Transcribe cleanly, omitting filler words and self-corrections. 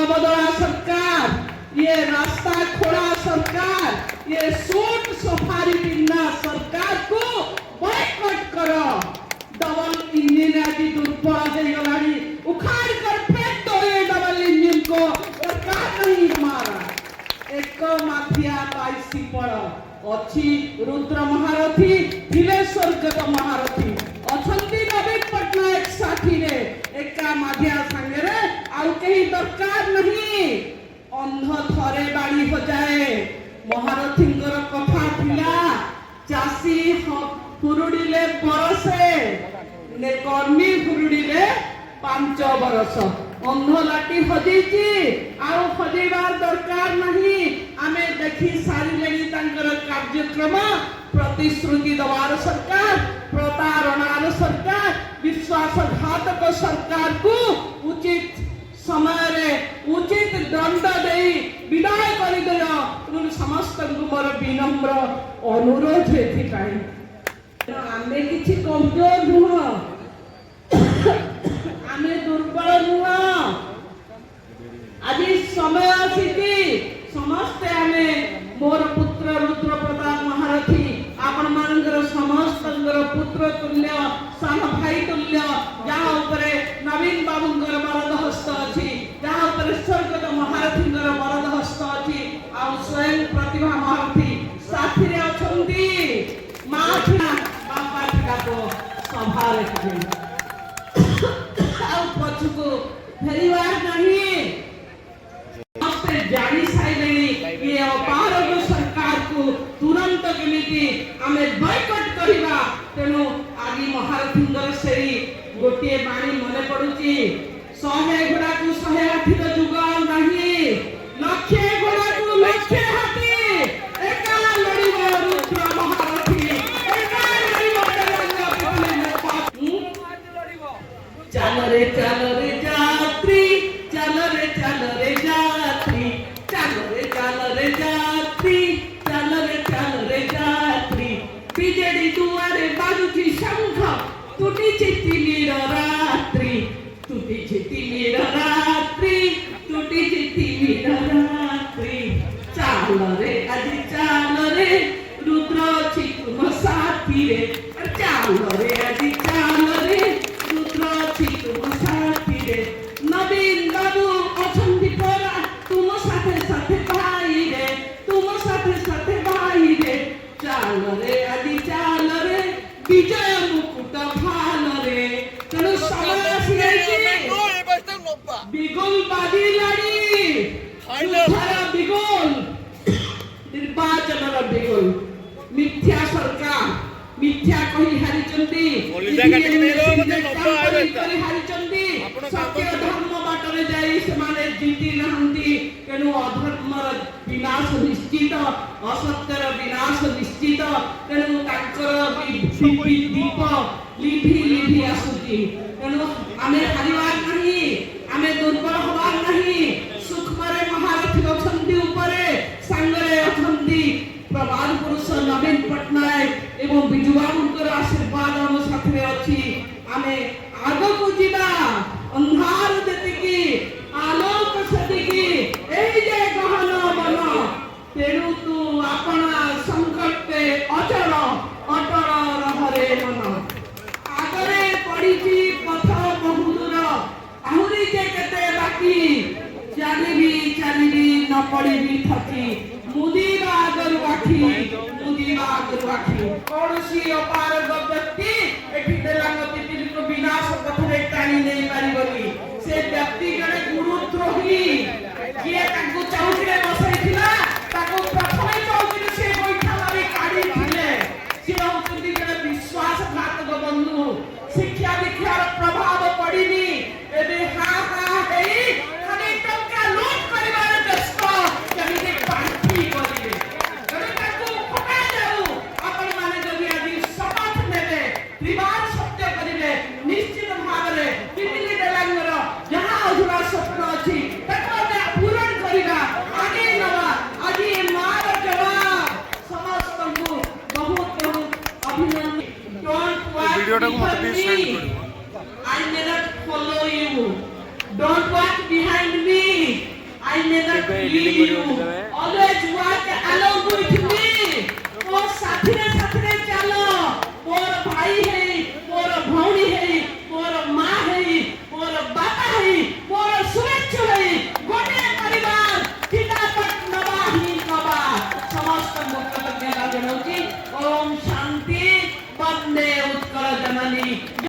बदला सरकार, ये रास्ता खोड़ा सरकार, ये सूट सफारी पिन्ना सरकार को बॉयकॉट करो। डबल इंजन आदि दुर्बल हो गई, उखाड़ कर फेंक दो ये डबल इंजन को। सरकार नहीं हमारा एक माफिया पाइसी पड़ अच्छी रुद्र महारथी थिले स्वर्गत महारथी अछंती नवीन पटनायक साथी रे एका माधिया संगे आउ कहीं दरकार नहीं। अंध थरे बाड़ी हो जाए महारथींकर कथा थिला चासी हुरुडिले बरसे ने कर्मी हुरुडिले 5 बरस। अंध लाठी हजेची आउ हजेबार दरकार नहीं। आमे देखी सारी लगी तांकर कार्यक्रम प्रतिश्रुति दवार सरकार, प्रतारणार सरकार, विश्वासघातक सरकार को उचित समय रे उचित दंड दे विदाय कर दियो। समस्त मोर विनम्र अनुरोध एथि काई आमे किछि कमजोर नुह, आमे दुर्बल नुह। आज समय आसी समस्ते आमे मोर पुत्र रुद्र प्रताप महारथी आपण मानकर समस्त पुत्र तुल्य सान भाई तुल्य जहाँ उपरे नवीन बाबूंकर बरद हस्त अच्छी, जहाँ उपरे स्वर्गत महारथींकर बरद हस्त अच्छी, आ स्वयं प्रतिभा महारथी साथी रे अछंती। माँ छिना बापा छिना को सभा रखबे आ पछको फेरीवार नहीं। समस्ते जानी साइलेनी ये अपारग सरकार को तुरंत केमिति आमे बॉयकॉट करिबा। तेनु आदि महारथींगर सेई गोटे बाणी मने पडुची 100 घोड़ा को 100 हाथी रो जुगाल नहीं, लक्षे घोड़ा को लक्षे हाथी एका लड़िबो रुद्र महारथी एका लड़िबो चल रे यात्री, चल रे यात्री, चल रे यात्री, चल रे यात्री। बिजेडी दुआरे बाजुची शंख तुटी चित्तीर रात्रि, तुटी चित्तीर रात्रि, तुटी चित्तीर रात्रि। चाल रे आदि चाल रे रुद्र छी तुम साथी रे, चाल रे आदि चाल रे रुद्र छी तुम साथी रे। नवीन बाबू अछंती परा तुम साथे साथे भाई रे, तुम साथे साथे भाई रे। चाल रे आदि चाल रे विजय मुकुट भाल रे। तेणु समय बिगुल बाजी लाड़ी बिगुल निर्वाचन बिगुल मिथ्या सरकार मिथ्या कही हारिचंदी, हारिचंदी सत्य धर्म बाटरे जाई सेमाने जीति नहंती। तेणु अधर्मर विनाश निश्चित, असत्यर विनाश निश्चित। तेणु तांकर दीप लिभि लिभि आसुची। तेणु आमे हारिवार नहीं, आमे दुर्बल होवार नहीं। सुखमरे महारथी अछंती उपरे सांगरे अछंती प्रवाद पुरुष नवीन पटनायक एवं बिजू बाबूंकर आशीर्वाद हम साथे अछि। आमे आगो को जिबा अंधार देतिकी आलोक सतिकी एही जे गहन बन। तेणु तू अपना संकटे अचल अटल रहरे मन। आगरे पड़ीची पथ बहुदूर आहुरी जे केते बाकी चालिबी न पड़ीबी थकी। मुदीबा आगरु आखी, मुदीबा आगरु आखी। कौनसी अपारग व्यक्ति एठी देलांगति को विनाश पथरे टाणी नहीं पारिबनी। से व्यक्ति जने गुरुद्रोही किए ताकू चौकीरे बसैथिला, ताकू प्रथमे चौकीरे से बैठा मारी काढी थिले। से होउछन्ती जने विश्वासघातक बंधु। शिक्षा दीक्षार प्रभाव पड़िनी एबे हा हेई खाली टंका लूट करिबार व्यस्त केमिति बांटी करिवे। तेणु ताकू फटा जाऊ। आपण माने जदि आज शपथ नेबे त्रिवार सत्य करिवे निश्चित भावरे पिपिली देलांगर जहां अधूरा स्वप्न अछि ताको पूरण करिबा आगे नवा। आज मार जवाब समस्तଙ୍କୁ बहुत बहुत अभिनंदन। Don't walk I may not follow you. Don't walk behind me. I may not leave you. Always walk along with me. ମୋ ସାଥିରେ